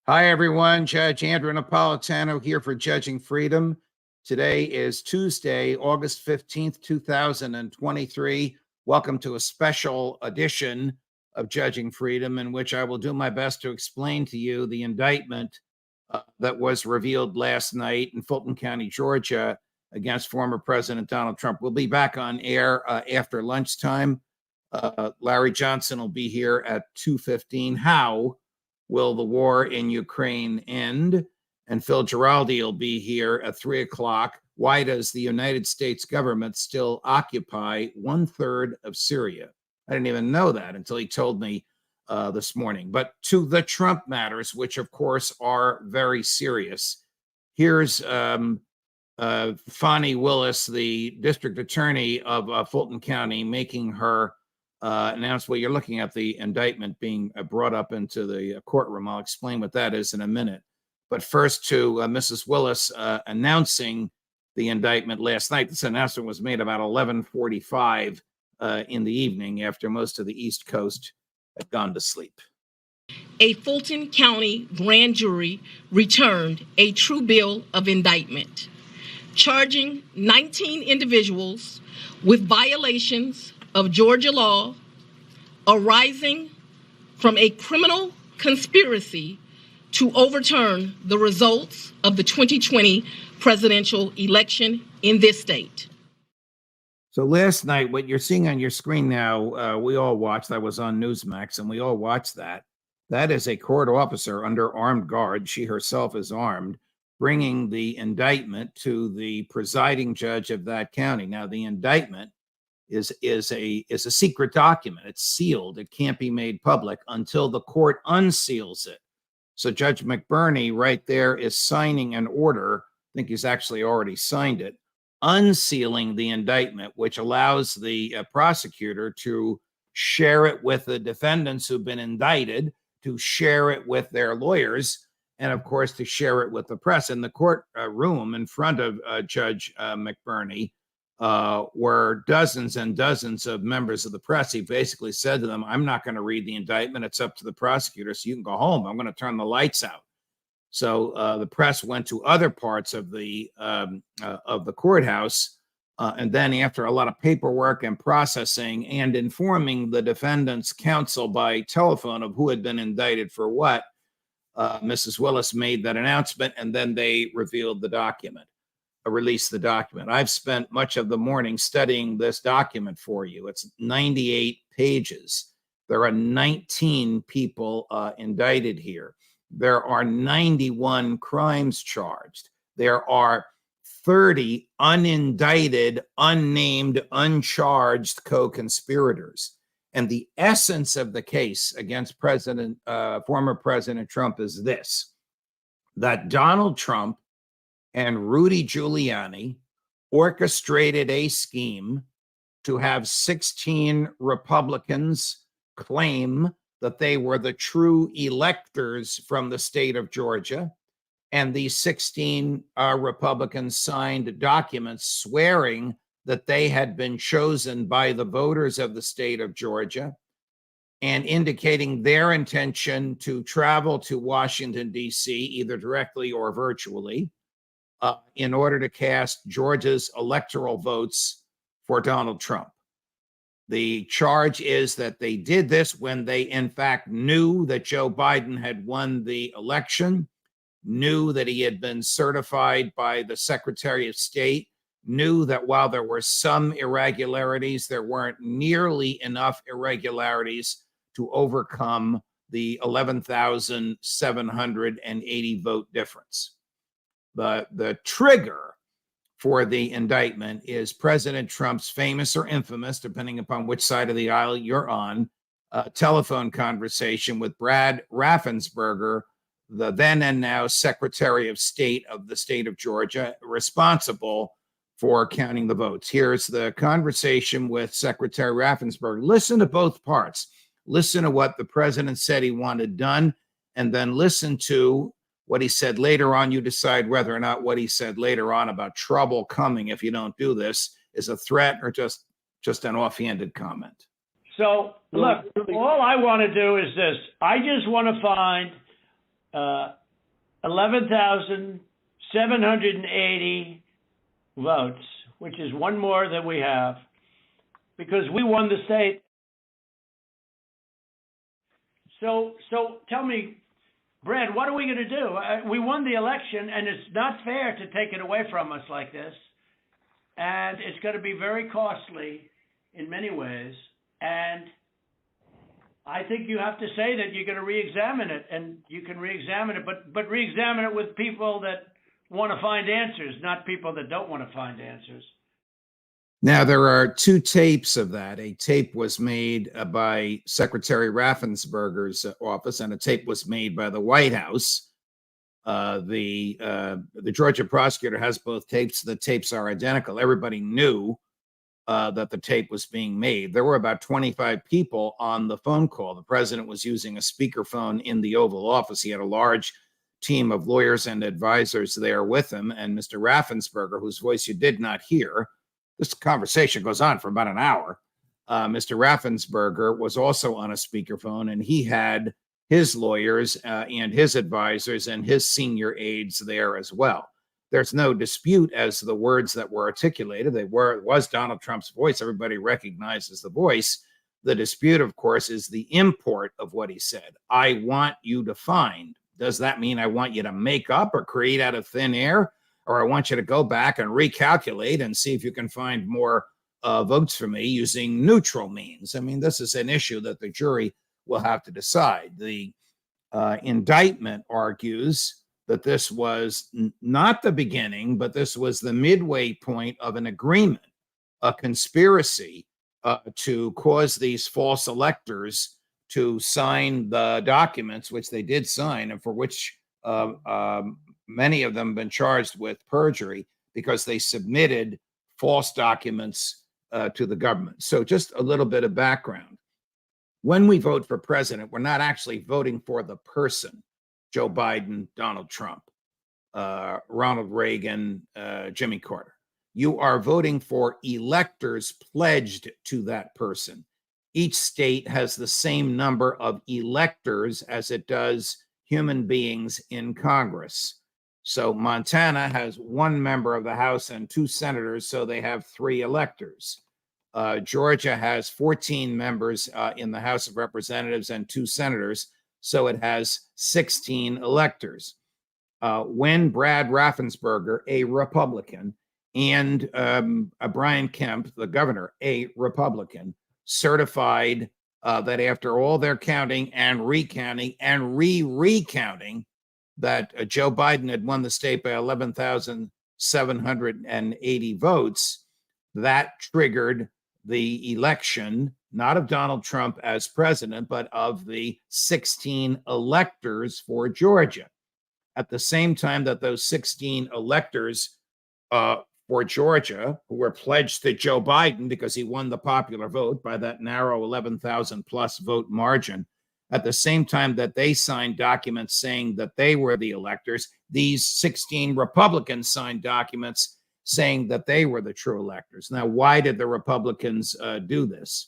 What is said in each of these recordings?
Hi, everyone. Judge Andrew Napolitano here for Judging Freedom. Today is Tuesday, August 15th, 2023. Welcome to a special edition of Judging Freedom, in which I will do my best to explain to you the indictment that was revealed last night in Fulton County, Georgia, against former President Donald Trump. We'll be back on air after lunchtime. Larry Johnson will be here at 2:15. How will the war in Ukraine end? And Phil Giraldi will be here at 3 o'clock. Why does the United States government still occupy 1/3 of Syria? I didn't even know that until he told me this morning. But to the Trump matters, which of course are very serious. Here's Fani Willis, the district attorney of Fulton County, making her announced. Well, you're looking at the indictment being brought up into the courtroom. I'll explain what that is in a minute. But first to Mrs. Willis announcing the indictment last night. This announcement was made about 11:45 in the evening after most of the East Coast had gone to sleep. A Fulton County grand jury returned a true bill of indictment, charging 19 individuals with violations of Georgia law arising from a criminal conspiracy to overturn the results of the 2020 presidential election in this state. So last night, what you're seeing on your screen now, we all watched. That was on Newsmax, and we all watched that. That is a court officer under armed guard. She herself is armed, bringing the indictment to the presiding judge of that county. Now, the indictment is a secret document. It's sealed. It can't be made public until the court unseals it. So Judge McBurney right there is signing an order. I think he's actually already signed it, unsealing the indictment, which allows the prosecutor to share it with the defendants who've been indicted, to share it with their lawyers, and of course to share it with the press. In the courtroom in front of Judge McBurney were dozens and dozens of members of the press. He basically said to them, I'm not going to read the indictment. It's up to the prosecutor, so you can go home. I'm going to turn the lights out. So the press went to other parts of the courthouse. And then after a lot of paperwork and processing and informing the defendant's counsel by telephone of who had been indicted for what, Mrs. Willis made that announcement, and then they revealed the document. Release the document. I've spent much of the morning studying this document for you. It's 98 pages. There are 19 people indicted here. There are 91 crimes charged. There are 30 unindicted, unnamed, uncharged co-conspirators. And the essence of the case against former President Trump is this: that Donald Trump and Rudy Giuliani orchestrated a scheme to have 16 Republicans claim that they were the true electors from the state of Georgia. And these 16 Republicans signed documents swearing that they had been chosen by the voters of the state of Georgia, and indicating their intention to travel to Washington, D.C., either directly or virtually, in order to cast Georgia's electoral votes for Donald Trump. The charge is that they did this when they, in fact, knew that Joe Biden had won the election, knew that he had been certified by the Secretary of State, knew that while there were some irregularities, there weren't nearly enough irregularities to overcome the 11,780 vote difference. The trigger for the indictment is President Trump's famous or infamous, depending upon which side of the aisle you're on, telephone conversation with Brad Raffensperger, the then and now Secretary of State of the state of Georgia, responsible for counting the votes. Here's the conversation with Secretary Raffensperger. Listen to both parts. Listen to what the president said he wanted done, and then listen to what he said later on. You decide whether or not what he said later on about trouble coming if you don't do this is a threat or just an offhanded comment. So, look, all I want to do is this. I just want to find 11,780 votes, which is one more than we have, because we won the state. So tell me, Brad, what are we going to do? We won the election, and it's not fair to take it away from us like this. And it's going to be very costly in many ways. And I think you have to say that you're going to re-examine it, and you can re-examine it, but re-examine it with people that want to find answers, not people that don't want to find answers. Now, there are two tapes of that. A tape was made by Secretary Raffensperger's office, and a tape was made by the White House. The Georgia prosecutor has both tapes. The tapes are identical. Everybody knew that the tape was being made. There were about 25 people on the phone call. The president was using a speakerphone in the Oval Office. He had a large team of lawyers and advisors there with him, and Mr. Raffensperger, whose voice you did not hear. This conversation goes on for about an hour. Mr. Raffensperger was also on a speakerphone, and he had his lawyers and his advisors and his senior aides there as well. There's no dispute as to the words that were articulated. It was Donald Trump's voice. Everybody recognizes the voice. The dispute, of course, is the import of what he said. I want you to find. Does that mean I want you to make up or create out of thin air? Or I want you to go back and recalculate and see if you can find more votes for me using neutral means? I mean, this is an issue that the jury will have to decide. The indictment argues that this was not the beginning, but this was the midway point of an agreement, a conspiracy to cause these false electors to sign the documents, which they did sign, and for which many of them have been charged with perjury because they submitted false documents to the government. So just a little bit of background. When we vote for president, we're not actually voting for the person, Joe Biden, Donald Trump, Ronald Reagan, Jimmy Carter. You are voting for electors pledged to that person. Each state has the same number of electors as it does human beings in Congress. So Montana has one member of the House and 2 senators, so they have 3 electors. Georgia has 14 members in the House of Representatives and 2 senators, so it has 16 electors. When Brad Raffensperger, a Republican, and Brian Kemp, the governor, a Republican, certified that after all their counting and recounting and recounting, that Joe Biden had won the state by 11,780 votes, that triggered the election, not of Donald Trump as president, but of the 16 electors for Georgia. At the same time that those 16 electors for Georgia, who were pledged to Joe Biden because he won the popular vote by that narrow 11,000 plus vote margin, at the same time that they signed documents saying that they were the electors, these 16 Republicans signed documents saying that they were the true electors. Now, why did the Republicans do this?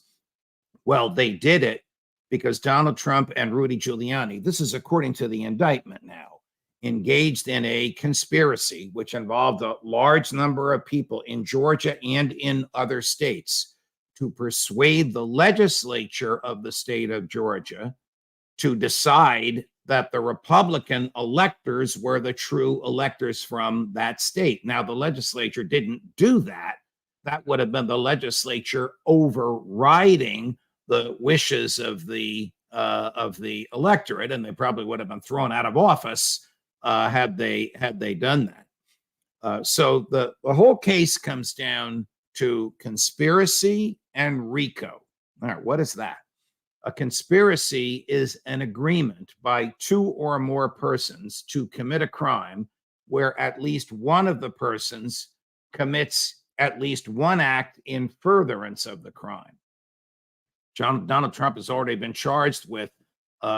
Well, they did it because Donald Trump and Rudy Giuliani, this is according to the indictment now, engaged in a conspiracy which involved a large number of people in Georgia and in other states to persuade the legislature of the state of Georgia to decide that the Republican electors were the true electors from that state. Now, the legislature didn't do that. That would have been the legislature overriding the wishes of the electorate, and they probably would have been thrown out of office had they done that. So the whole case comes down to conspiracy and RICO. All right, what is that? A conspiracy is an agreement by 2 or more persons to commit a crime where at least one of the persons commits at least one act in furtherance of the crime. Donald Trump has already been charged with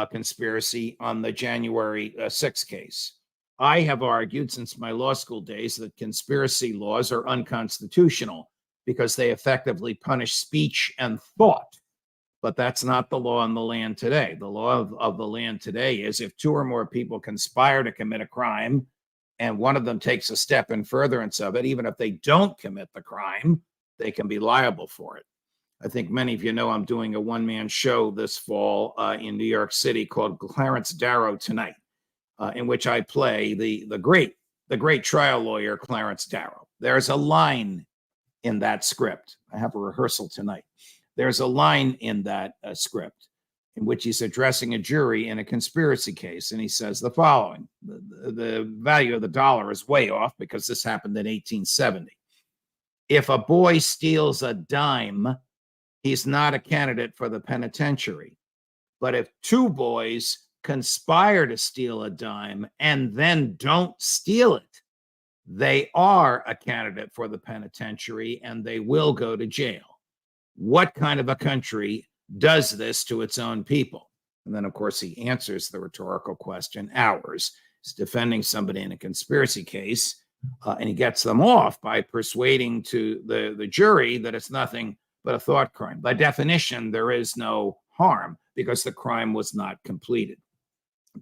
conspiracy on the January 6th case. I have argued since my law school days that conspiracy laws are unconstitutional because they effectively punish speech and thought. But that's not the law in the land today. The law of the land today is if two or more people conspire to commit a crime and one of them takes a step in furtherance of it, even if they don't commit the crime, they can be liable for it. I think many of you know I'm doing a one-man show this fall in New York City called Clarence Darrow Tonight, in which I play the great trial lawyer Clarence Darrow. There's a line in that script. I have a rehearsal tonight. There's a line in that script in which he's addressing a jury in a conspiracy case, and he says the following: the value of the dollar is way off because this happened in 1870. If a boy steals a dime, he's not a candidate for the penitentiary. But if two boys conspire to steal a dime and then don't steal it, they are a candidate for the penitentiary and they will go to jail. What kind of a country does this to its own people? And then, of course, he answers the rhetorical question. Ours. He's defending somebody in a conspiracy case, and he gets them off by persuading to the jury that it's nothing but a thought crime. By definition, there is no harm because the crime was not completed.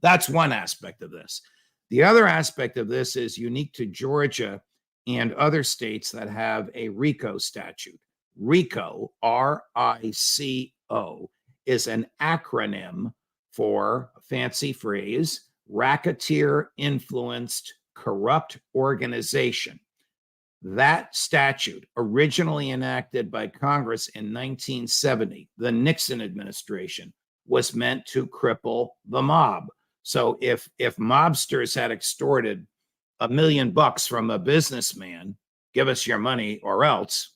That's one aspect of this. The other aspect of this is unique to Georgia and other states that have a RICO statute. RICO, R-I-C-O, is an acronym for a fancy phrase, racketeer-influenced corrupt organization. That statute, originally enacted by Congress in 1970, the Nixon administration, was meant to cripple the mob. So if mobsters had extorted $1 million from a businessman, give us your money or else,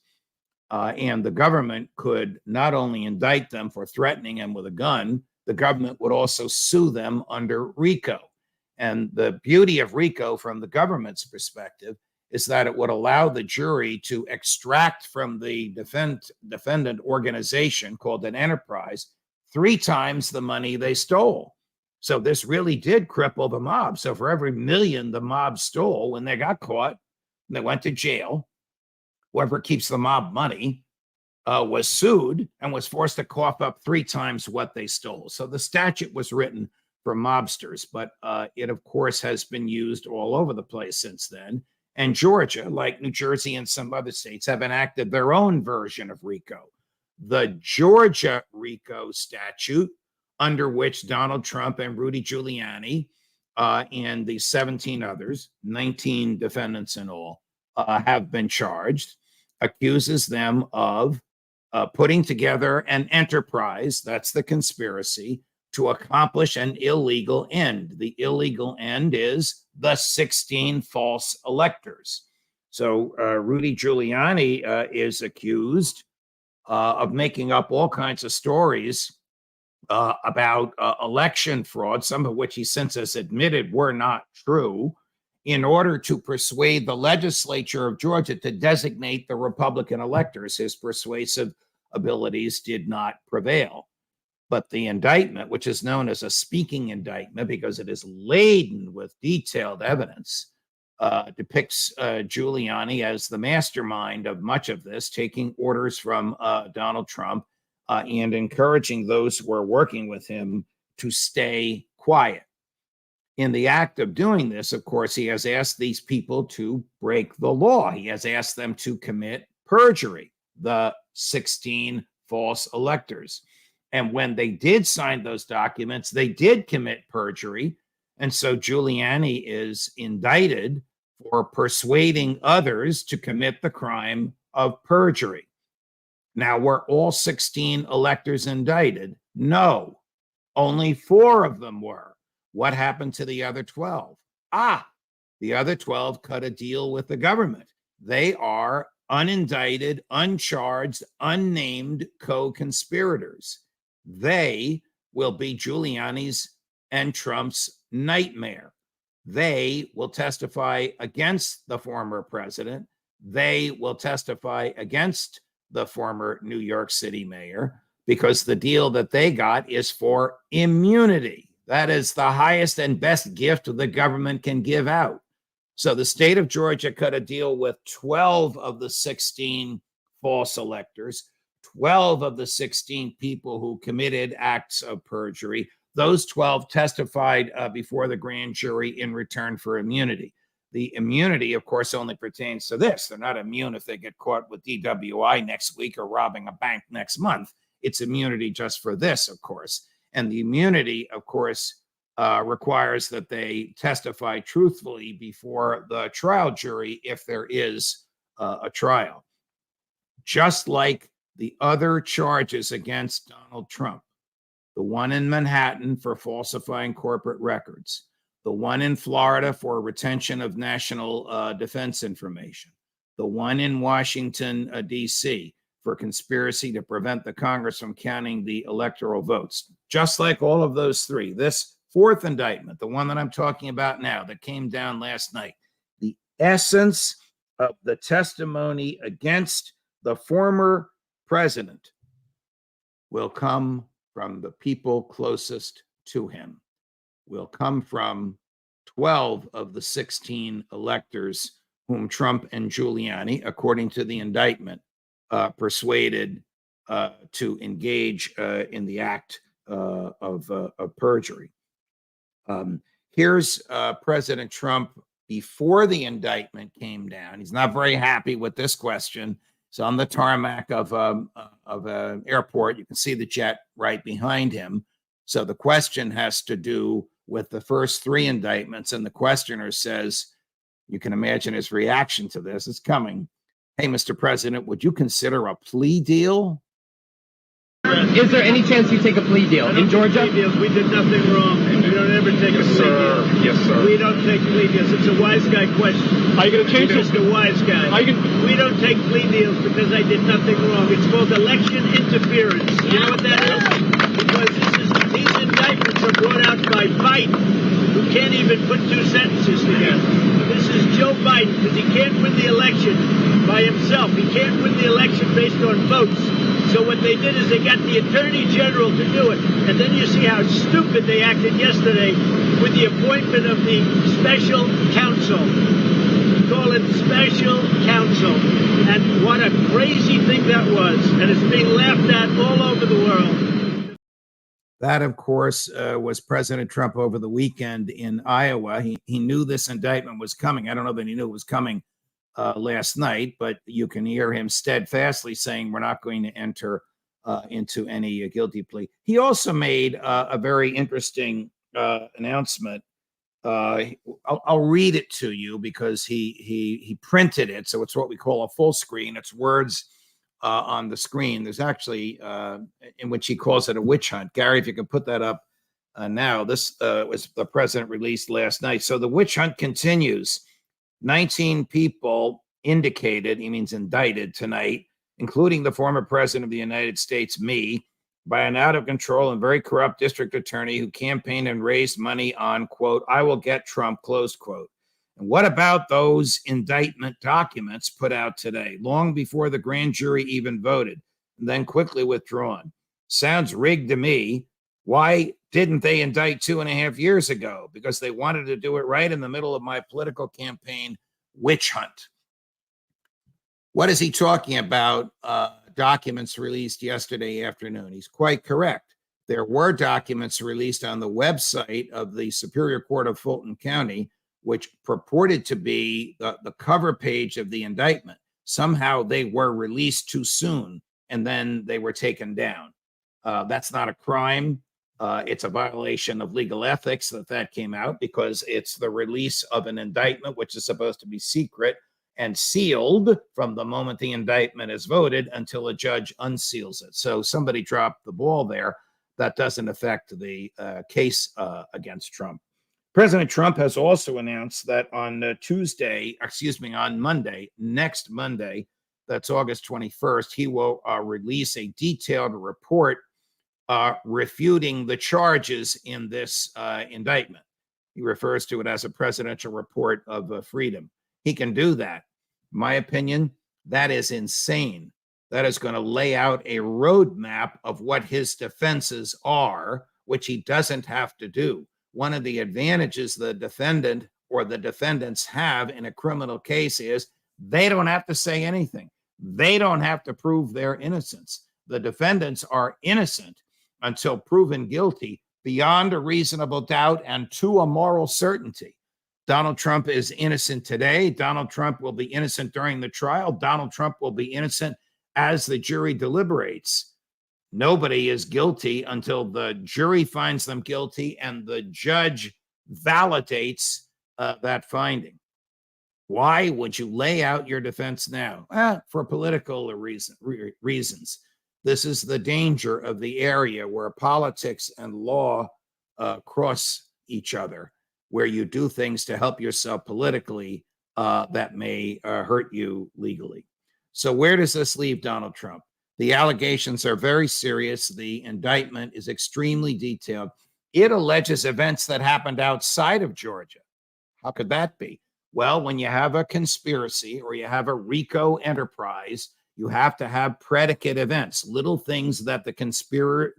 and the government could not only indict them for threatening him with a gun, the government would also sue them under RICO. And the beauty of RICO from the government's perspective is that it would allow the jury to extract from the defendant organization called an enterprise 3 times the money they stole. So this really did cripple the mob. So for every $1 million the mob stole, when they got caught, they went to jail. Whoever keeps the mob money was sued and was forced to cough up 3 times what they stole. So the statute was written for mobsters, but it, of course, has been used all over the place since then. And Georgia, like New Jersey and some other states, have enacted their own version of RICO. The Georgia RICO statute, under which Donald Trump and Rudy Giuliani and the 17 others, 19 defendants in all, have been charged, accuses them of putting together an enterprise, that's the conspiracy, to accomplish an illegal end. The illegal end is the 16 false electors. So Rudy Giuliani is accused of making up all kinds of stories about election fraud, some of which he since has admitted were not true, in order to persuade the legislature of Georgia to designate the Republican electors. His persuasive abilities did not prevail. But the indictment, which is known as a speaking indictment because it is laden with detailed evidence, depicts Giuliani as the mastermind of much of this, taking orders from Donald Trump and encouraging those who are working with him to stay quiet. In the act of doing this, of course, he has asked these people to break the law. He has asked them to commit perjury, the 16 false electors. And when they did sign those documents, they did commit perjury. And so Giuliani is indicted for persuading others to commit the crime of perjury. Now, were all 16 electors indicted? No, only 4 of them were. What happened to the other 12? The other 12 cut a deal with the government. They are unindicted, uncharged, unnamed co-conspirators. They will be Giuliani's and Trump's nightmare. They will testify against the former president. They will testify against the former New York City mayor because the deal that they got is for immunity. That is the highest and best gift the government can give out. So the state of Georgia cut a deal with 12 of the 16 false electors. 12 of the 16 people who committed acts of perjury, those 12 testified before the grand jury in return for immunity. The immunity, of course, only pertains to this. They're not immune if they get caught with DWI next week or robbing a bank next month. It's immunity just for this, of course. And the immunity, of course, requires that they testify truthfully before the trial jury if there is a trial. Just like the other charges against Donald Trump, the one in Manhattan for falsifying corporate records, the one in Florida for retention of national defense information, the one in Washington, D.C. for conspiracy to prevent the Congress from counting the electoral votes. Just like all of those three, this fourth indictment, the one that I'm talking about now that came down last night, the essence of the testimony against the former president will come from the people closest to him, will come from 12 of the 16 electors whom Trump and Giuliani, according to the indictment, persuaded to engage in the act of perjury. Here's President Trump before the indictment came down. He's not very happy with this question. He's on the tarmac of an airport. You can see the jet right behind him. So the question has to do with the first three indictments. And the questioner says, you can imagine his reaction to this. It's coming. Hey, Mr. President, would you consider a plea deal? Is there any chance you take a plea deal in Georgia? Plea deals. We did nothing wrong. We don't ever take a plea deal. Yes, sir. We don't take plea deals. It's a wise guy question. Are you going to change it? Mr. Wise Guy. We don't take plea deals because I did nothing wrong. It's called election interference. You know what that is? Because these indictments are brought out by Biden, who can't even put two sentences together. This is Joe Biden, because he can't win the election by himself. He can't win the election based on votes. So what they did is they got the Attorney General to do it. And then you see how stupid they acted yesterday with the appointment of the special counsel. Call it special counsel. And what a crazy thing that was. And it's being laughed at all over the world. That, of course, was President Trump over the weekend in Iowa. He knew this indictment was coming. I don't know that he knew it was coming last night, but you can hear him steadfastly saying we're not going to enter into any guilty plea. He also made a very interesting announcement. I'll read it to you because he printed it, so it's what we call a full screen. It's words on the screen. There's actually in which he calls it a witch hunt. Gary, if you could put that up now. This was the president released last night. So the witch hunt continues. 19 people indicated, he means indicted tonight, including the former president of the United States, me, by an out of control and very corrupt district attorney who campaigned and raised money on, quote, I will get Trump, close quote. And what about those indictment documents put out today, long before the grand jury even voted, and then quickly withdrawn? Sounds rigged to me. Why didn't they indict 2.5 years ago? Because they wanted to do it right in the middle of my political campaign witch hunt. What is he talking about? Documents released yesterday afternoon. He's quite correct. There were documents released on the website of the Superior Court of Fulton County, which purported to be the cover page of the indictment. Somehow they were released too soon, and then they were taken down. That's not a crime. It's a violation of legal ethics that came out because it's the release of an indictment, which is supposed to be secret and sealed from the moment the indictment is voted until a judge unseals it. So somebody dropped the ball there. That doesn't affect the case against Trump. President Trump has also announced that on Monday, next Monday, that's August 21st, he will release a detailed report refuting the charges in this indictment. He refers to it as a presidential report of freedom. He can do that. In my opinion, that is insane. That is going to lay out a roadmap of what his defenses are, which he doesn't have to do. One of the advantages the defendant or the defendants have in a criminal case is they don't have to say anything. They don't have to prove their innocence. the defendants are innocent until proven guilty beyond a reasonable doubt and to a moral certainty. Donald Trump is innocent today. Donald Trump will be innocent during the trial. Donald Trump will be innocent as the jury deliberates. Nobody is guilty until the jury finds them guilty and the judge validates that finding. Why would you lay out your defense now? For political reasons. This is the danger of the area where politics and law cross each other, where you do things to help yourself politically that may hurt you legally. So where does this leave Donald Trump? The allegations are very serious. The indictment is extremely detailed. It alleges events that happened outside of Georgia. How could that be? Well, when you have a conspiracy or you have a RICO enterprise, you have to have predicate events, little things that the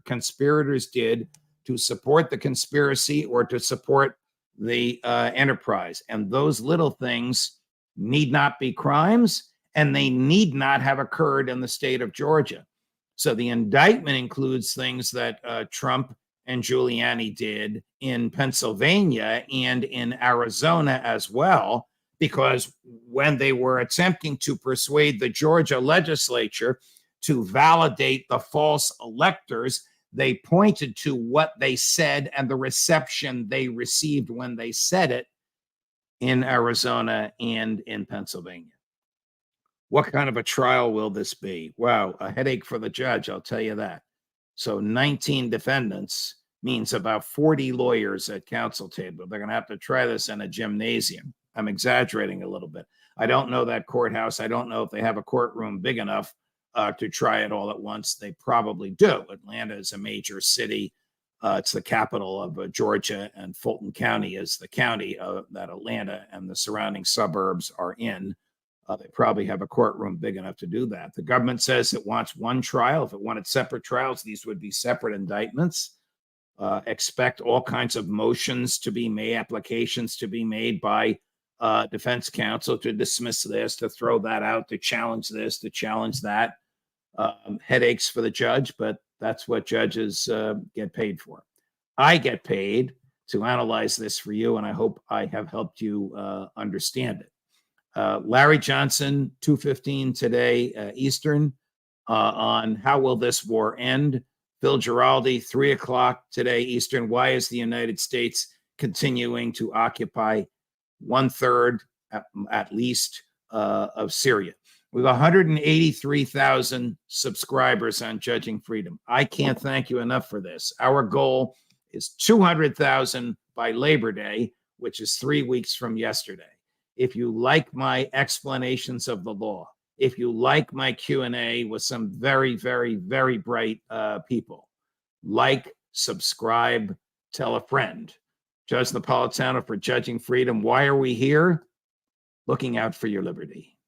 conspirators did to support the conspiracy or to support the enterprise. And those little things need not be crimes, and they need not have occurred in the state of Georgia. So the indictment includes things that Trump and Giuliani did in Pennsylvania and in Arizona as well, because when they were attempting to persuade the Georgia legislature to validate the false electors, they pointed to what they said and the reception they received when they said it in Arizona and in Pennsylvania. What kind of a trial will this be? Wow, a headache for the judge, I'll tell you that. So 19 defendants means about 40 lawyers at counsel table. They're going to have to try this in a gymnasium. I'm exaggerating a little bit. I don't know that courthouse. I don't know if they have a courtroom big enough to try it all at once. They probably do. Atlanta is a major city. It's the capital of Georgia, and Fulton County is the county that Atlanta and the surrounding suburbs are in. They probably have a courtroom big enough to do that. The government says it wants one trial. If it wanted separate trials, these would be separate indictments. Expect all kinds of motions to be made, applications to be made by defense counsel to dismiss this, to throw that out, to challenge this, to challenge that. Headaches for the judge, but that's what judges get paid for. I get paid to analyze this for you, and I hope I have helped you understand it. Larry Johnson, 2:15 today Eastern, on how will this war end? Phil Giraldi, 3 o'clock today Eastern. Why is the United States continuing to occupy 1/3 at least of Syria? We have 183,000 subscribers on Judging Freedom. I can't thank you enough for this. Our goal is 200,000 by Labor Day, which is 3 weeks from yesterday. If you like my explanations of the law, if you like my Q&A with some very, very, very bright people, like, subscribe, tell a friend. Judge Napolitano for Judging Freedom. Why are we here? Looking out for your liberty.